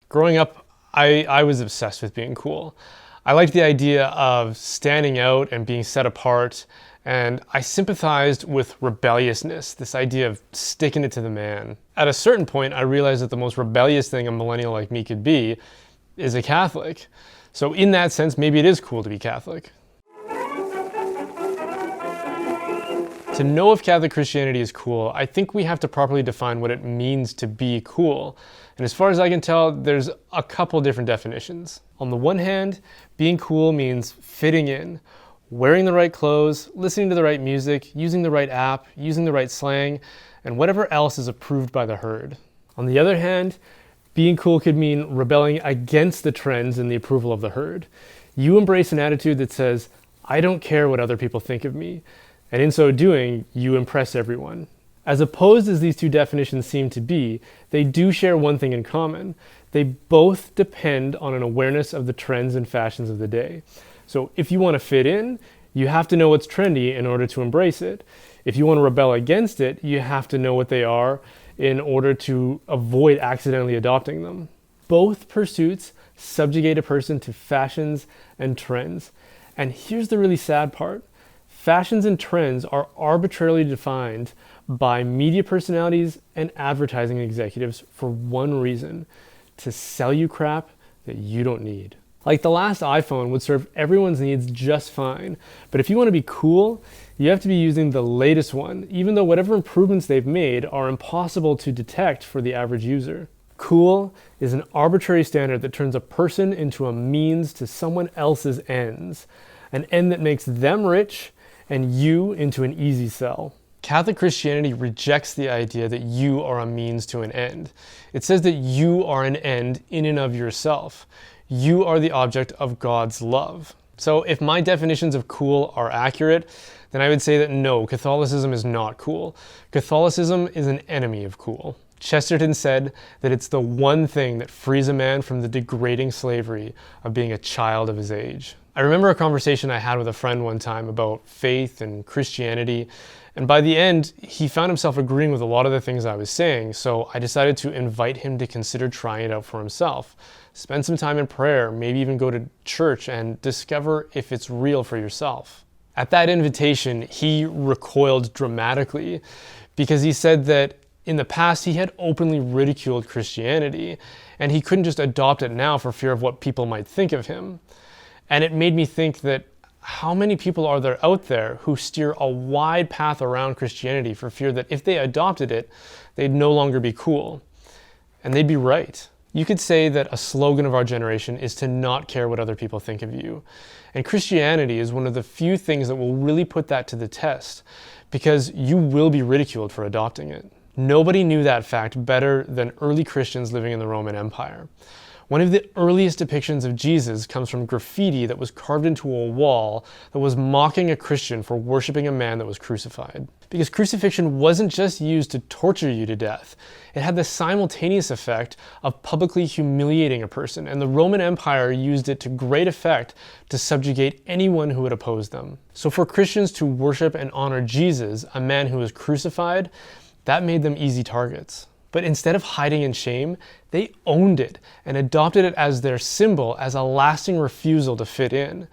Growing up, I was obsessed with being cool. I liked the idea of standing out and being set apart, and I sympathized with rebelliousness, this idea of sticking it to the man. At a certain point, I realized that the most rebellious thing a millennial like me could be is a Catholic. So in that sense, maybe it is cool to be Catholic. To know if Catholic Christianity is cool, I think we have to properly define what it means to be cool. And as far as I can tell, there's a couple different definitions. On the one hand, being cool means fitting in, wearing the right clothes, listening to the right music, using the right app, using the right slang, and whatever else is approved by the herd. On the other hand, being cool could mean rebelling against the trends and the approval of the herd. You embrace an attitude that says, I don't care what other people think of me. And in so doing, you impress everyone. As opposed as these two definitions seem to be, they do share one thing in common. They both depend on an awareness of the trends and fashions of the day. So if you want to fit in, you have to know what's trendy in order to embrace it. If you want to rebel against it, you have to know what they are in order to avoid accidentally adopting them. Both pursuits subjugate a person to fashions and trends. And here's the really sad part. Fashions and trends are arbitrarily defined by media personalities and advertising executives for one reason: to sell you crap that you don't need. Like the last iPhone would serve everyone's needs just fine, but if you want to be cool, you have to be using the latest one, even though whatever improvements they've made are impossible to detect for the average user. Cool is an arbitrary standard that turns a person into a means to someone else's ends, an end that makes them rich and you into an easy sell. Catholic Christianity rejects the idea that you are a means to an end. It says that you are an end in and of yourself. You are the object of God's love. So if my definitions of cool are accurate, then I would say that no, Catholicism is not cool. Catholicism is an enemy of cool. Chesterton said that it's the one thing that frees a man from the degrading slavery of being a child of his age. I remember a conversation I had with a friend one time about faith and Christianity, and by the end, he found himself agreeing with a lot of the things I was saying, so I decided to invite him to consider trying it out for himself. Spend some time in prayer, maybe even go to church and discover if it's real for yourself. At that invitation, he recoiled dramatically because he said that in the past he had openly ridiculed Christianity and he couldn't just adopt it now for fear of what people might think of him. And it made me think that how many people are there out there who steer a wide path around Christianity for fear that if they adopted it, they'd no longer be cool. And they'd be right. You could say that a slogan of our generation is to not care what other people think of you. And Christianity is one of the few things that will really put that to the test, because you will be ridiculed for adopting it. Nobody knew that fact better than early Christians living in the Roman Empire. One of the earliest depictions of Jesus comes from graffiti that was carved into a wall that was mocking a Christian for worshiping a man that was crucified. Because crucifixion wasn't just used to torture you to death. It had the simultaneous effect of publicly humiliating a person, and the Roman Empire used it to great effect to subjugate anyone who would oppose them. So for Christians to worship and honor Jesus, a man who was crucified, that made them easy targets. But instead of hiding in shame, they owned it and adopted it as their symbol, as a lasting refusal to fit in.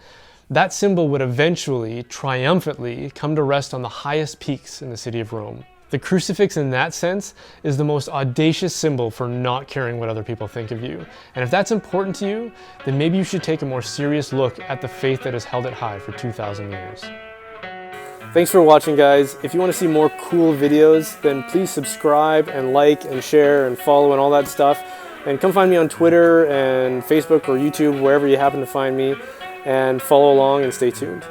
That symbol would eventually, triumphantly, come to rest on the highest peaks in the city of Rome. The crucifix in that sense is the most audacious symbol for not caring what other people think of you. And if that's important to you, then maybe you should take a more serious look at the faith that has held it high for 2,000 years. Thanks for watching, guys. If you want to see more cool videos, then please subscribe and like and share and follow and all that stuff. And come find me on Twitter and Facebook or YouTube, wherever you happen to find me, and follow along and stay tuned.